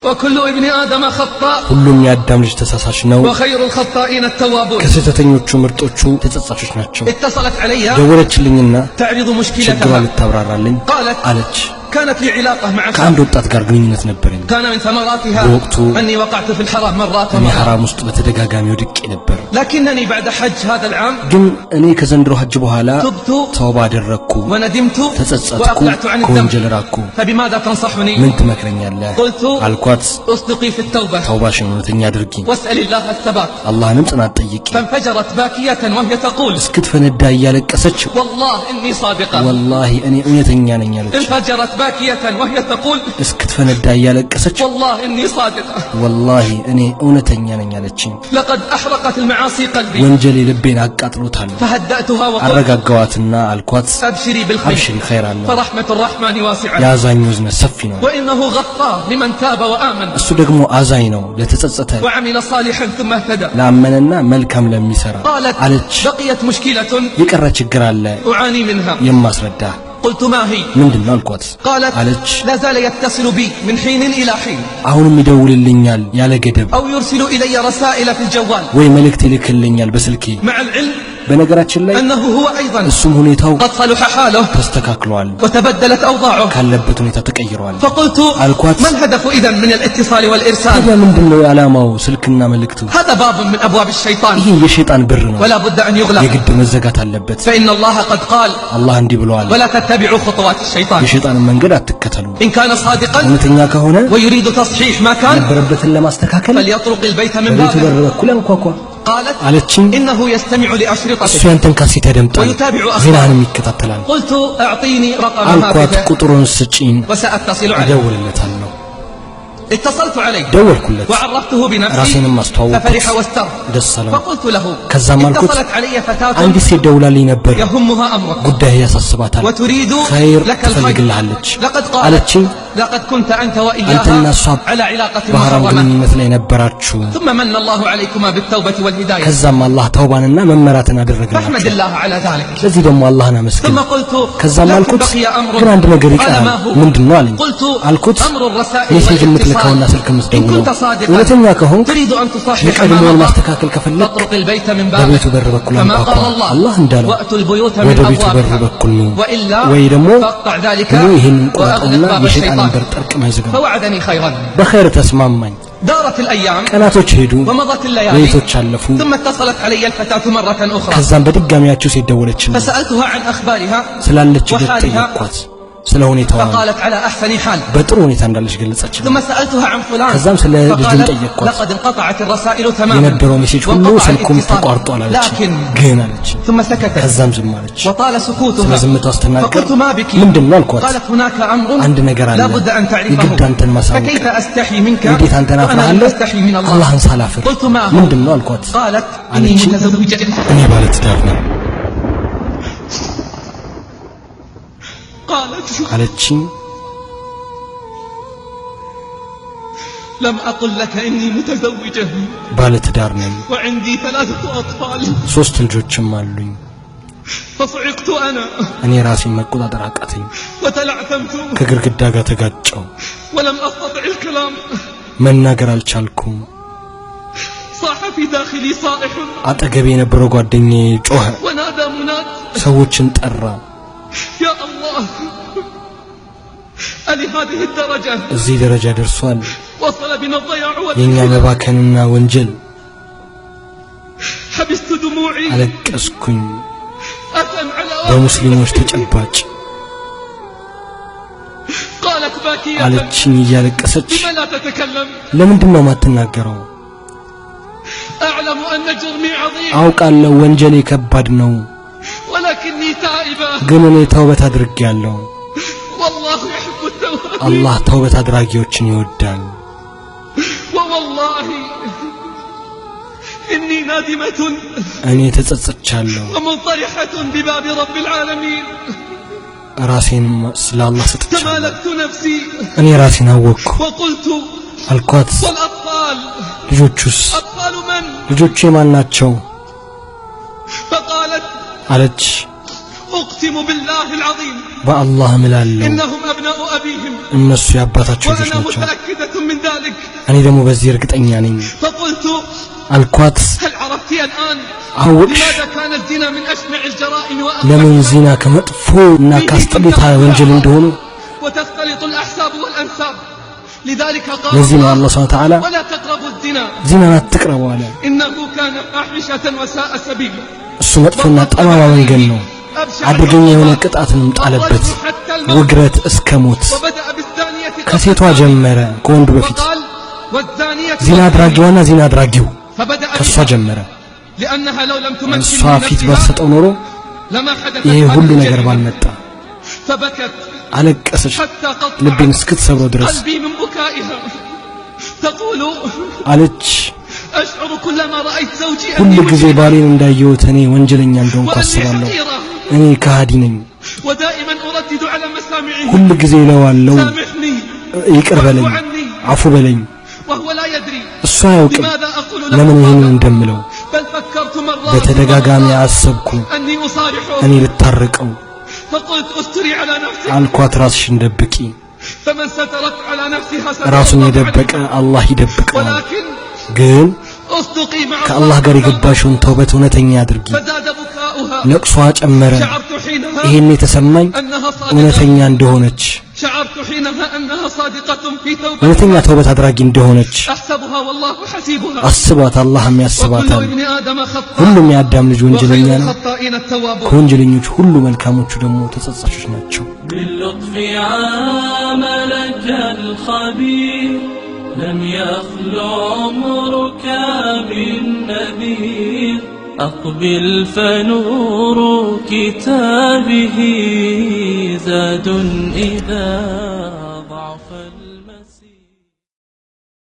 وكل ابن آدم خطاء ሁሉም የአዳም ልጅ ተሳሳች ነው وخير الخطائين التوابون ከስተተኞቹ ምርጦቹ ተጸጻቾች ናቸው اتصلت علي ደወለችልኝና تعرض مشكلتها ችግሯን ልታብራራልኝ አለች كانت لي علاقة مع ከአንድ ወጣት ጋር ግንኙነት ነበረኝ كان من ثمراتها أني وقعت في الحرام مرات እኔ ሐራም ውስጥ በተደጋጋሚ ወድቄ ነበር لكنني بعد حج هذا العام ግን እኔ ከዘንድሮ ሐጅ በኋላ تبت ተውባ አደረኩ وندمت ተጸጸትኩ وأقلعت عن الذنب ከወንጀል ራኩ فبماذا تنصحني ምን ትመክረኛለህ قلت አልኳት اصدقي في التوبة ተውባሽን እውነተኛ አድርጊ واسأل الله الثبات አላህንም ጽናት ጠይቂ فانفجرت باكية وهي تقول እስክትፈነዳ እያለቀሰች والله إني صادقة والله እኔ እውነተኛ ነኝ አለች انفجرت باكية وهي تقول እስክትፈነዳ እያለቀሰች والله إني صادقة والله እኔ እውነተኛ ነኝ አለች لقد أحرقت المعاصي قلبي ወንጀል ልቤን አቃጥሎታል فهدأتها وقلت አረጋጋዋትና አልኳት أبشري بالخير አብሽሪ ኸይር አለ فرحمة الرحمن واسعة ያዛኙ ዝነት ሰፊ ነው وإنه غفار لمن تاب وآمن እሱ ደግሞ አዛኝ ነው ለተጸጸተ وعمل صالحا ثم اهتدى ላመነና መልካም ለሚሰራ አለች بقيت مشكلة የቀረ ችግር አለ أعاني منها የማስረዳ قلت ما هي ምንድነው አልኳት قالت አለች لا زال يتصل بي من حين إلى حين አሁንም ይደውልልኛል ያለ ገደብ أو يرسل إلي رسائل في الجوال ወይ መልእክት ይልክልኛል በስልኬ مع العلم በነገራችን ላይ أنه هو أيضا እሱም ሁኔታው قد صلح حاله ተስተካክሏል وتبدلت أوضاعه ካለበት ሁኔታ ተቀይሯል فقلت አልኳት ما الهدف إذن من الاتصال والإرسال ታዲያ ምንድነው ዓላማው ስልክና መልእክቱ هذا باب من أبواب الشيطان ይሄ የሸይጣን በር ነው ولا بد أن يغلق የግድ መዘጋት አለበት فإن الله قد قال አላህ እንዲህ ብሏል ولا تتبعوا خطوات الشيطان የሸይጣንን መንገድ አትከተሉ إن كان صادقا እውነተኛ ከሆነ ويريد تصحيح ما كان ነበረበትን ለማስተካከል فليطرق البيت من በቤቱ በር بابه በኩል አንኳኳ قالت አለችኝ إنه يستمع እሱ لأشرطته ያንተን ካሴት ያደምጣል ويتابع ዜናህንም أخباره ይከታተላል قلت أعطيني رقم አልኳት هاتفه ቁጥሩን ስጪኝ وسأتصل عليه እደውልለታለሁ اتصلت عليه ደወልኩለት وعرفته بنفسي ራሴንም አስተዋወቅኩት ففرح واستر ደስ አለው فقلت له ከዛም አልኩት اتصلت علي فتاة አንዲት ሴት ደውላልኝ ነበር يهمها أمرك ጉዳይ ያሳስባታል وتريد ኸይር لك الخير ትፈልግልሃለች لقد قالت አለችኝ لقد كنت أنت አንተና وإياها እሷ على علاقة በሐራም محرمة ግንኙነት ላይ ነበራችሁ ثم من الله عليكما بالتوبة والهداية ከዛም አላህ ተውባንና መመራትን فاحمد አደረገላችሁ الله على ذلك ስለዚህ ደግሞ አላህን አመስግን ثم قلت ከዛም لكن አልኩት بقي أمر ግን አንድ ነገር قال ይቀራል ما هو ምንድነው አለኝ قلت አልኩት أمر الرسائل ሜሴጅ የምትልከውና والاتصال ስልክ إن የምትደውለው كنت صادقا እውነተኛ ከሆንክ تريد أن تصحح የቀድሞውን ما مضى ማስተካከል ከፈለክ تطرق البيت من በቤቱ بابه በር በኩል كما አንኳኳ قال الله አላህ እንዳለው وأتوا البيوت من ወደ ቤቱ በር أبوابها በኩል ነው وإلا ወይ ደግሞ فاقطع ذلك ብሎ ይህንን وأغلق ቁረጥና باب የሸይጣንን الشيطان በር ጠርቅመህ ዝጋው فوعدني خيرا በኸይር ተስማማኝ دارت الأيام ቀናቶች ሄዱ ومضت الليالي ሌሊቶች አለፉ ثم اتصلت علي الفتاة مرة أخرى ከዛም በድጋሚያቸው ሴት ደወለችልኝ فسألتها عن أخبارها ስላለችበት وحالها ጠየቅኳት ስለ ሁኔታዋ فقالت على أحسن حال በጥሩ ሁኔታ እንዳለች ገለጸችልኝ ثم سألتها عن فلان ከዛም ስለ ልጅም فقالت ጠየቅኳት لقد انقطعت الرسائل تماما የነበረው ሜሴጅ ሁሉ وانقطع ስልኩም الاتصال. ተቋርጧል አለች لكن ግን አለች ثم سكتت ከዛም ዝም አለች وطال سكوتها ስለዝምታው ስትናገር فقلت ما بك ምንድነው አልኳት قالت هناك أمر አንድ ነገር አለ لا بد أن تعرفه የግድ አንተን ማሳወቅ فكيف أستحي منك እንዴት አንተን وأنا አፍራለሁ لا أستحي من الله አላህን ሳላፍር قلت ما هو ምንድነው አልኳት قالت إني አለች متزوجة እኔ ባለትዳር ነኝ قالت አለችኝ لم أقل لك إني متزوجة ባለትዳር ነኝ وعندي 3 أطفال ሶስት ልጆችም አሉኝ فصعقت أنا እኔ ራሴን መቆጣጠር አቃተኝ وتلعثمت ከግድግዳ ጋር ተጋጨው ولم أستطع الكلام መናገር አልቻልኩም صاح في داخلي صائح አጠገቤ የነበረው ጓደኛዬ ጮኸ ونادى مناد ሰዎችን ጠራ يا الله ألي هذه الدرجة እዚህ ደረጃ ደርሷል وصل بنا الضياع የኛ والإثم መባከንና ወንጀል حبست دموعي አለቀስኩኝ أثم على በሙስሊሞች ተጨባጭ قالت باكية አለችኝ እያለቀሰች لما لا تتكلم ለምንድነው ማትናገረው أعلم أن جرمي عظيم አውቃለሁ ወንጀሌ ከባድ ነው ولكني تائبة ግን እኔ ተውበት አድርጌያለሁ والله يحب التوابين አላህ ተውበት አድራጊዎችን ይወዳል ووالله إني نادمة እኔ ተጸጽቻለሁ ومنطرحة بباب رب العالمين ራሴን ስለ አላህ ሰጥቻለሁ تمالكت نفسي እኔ ራሴን አወቅኩ وقلت አልኳት والأطفال ልጆቹስ أطفال من ልጆቹ የማን ናቸው فقالت አለች أقسم بالله العظيم በአላህ እምላለሁ إنهم أبناء أبيهم እነሱ የአባታቸው ልጆች وأنا ናቸው متأكدة من ذلك እኔ ደግሞ በዚህ እርግጠኛ ነኝ فقلت አልኳት هل عرفت الآن አወቅሽ لماذا كان الزنا من أشنع الجرائم ለምን وأقبحها ዚና ከመጥፎ እና ካስጠሉታ ወንጀል እንደሆኑ وتختلط الأحساب والأنساب لذلك قال ለዚህ ነው አላህ Subhanahu Wa Ta'ala ولا تقربوا الزنا ዚናን አትቅረቡ አለ إنه كان فاحشة وساء سبيلا እሱ መጥፎና ጠማማ መንገድ ነው አደገኛ የሆነ ቅጣትንም ጣለበት ውግረት እስከ ሞት وبدأ بالثانية ከሴቷ ጀመረ ከወንዱ በፊት وقال والزانية ዚና አድራጊዋና ዚና አድራጊው فبدأ ከሷ بها ጀመረ لأنها لو لم تمكن እሷ من ፊት نفسها ባሰጠው ኖሮ لما حدث ይሄ هذه ሁሉ ነገር الجريمة. ባልመጣ فبكت አለቀሰች حتى ልቤን قطعت እስክትሰብረው ድረስ قلبي من بكائها تقول አለች أشعر كلما رأيت زوجي ሁሉ أني ጊዜ مجرمة ባሌን እንዳየሁት እኔ ወንጀለኛ እንደሆንኩ وأني አስባለሁ حقيرة እኔ ከሃዲ ነኝ ودائما أردد على مسامعه ሁሉ ጊዜ እለዋለሁ سامحني ይቅር በለኝ አፉ በለኝ وهو لا يدري እሱ አያውቅም لماذا أقول ለምን له ይህንን هذا እንደምለው بل فكرت مرات በተደጋጋሚ አሰብኩ أني أصارحه እኔ ልታርቀው فقلت استري على نفسك አልኳት ራስሽን ደብቂ فمن سترت على نفسها ستر ራሱን الله የደበቀ عليها. አላህ ይደብቀዋል ولكن ግን اصدقي مع ከአላህ ጋር الله የገባሽውን ተውበት እውነተኛ አድርጊ فزاد بكاؤها ለቅሷ ጨመረ شعرت حينها ይሄን የተሰማኝ أنها صادقة እውነተኛ እንደሆነች شعرت حينها أنها صادقة في እውነተኛ توبتها ተውበት አድራጊ እንደሆነች أحسبها والله حسيبها አስቧት አላህም وكل ያስባታል ابن آدم خطاء ሁሉም የአዳም ልጅ ወንጀለኛ وخير ነው الخطائين التوابون ከወንጀለኞች ሁሉ መልካሞቹ ደግሞ ተጸጻቾች ናቸው باللطف عاملك الخبير لم يخلو عمرك بالنذير أقبل فنور كتابه زاد إذا ضعف المسير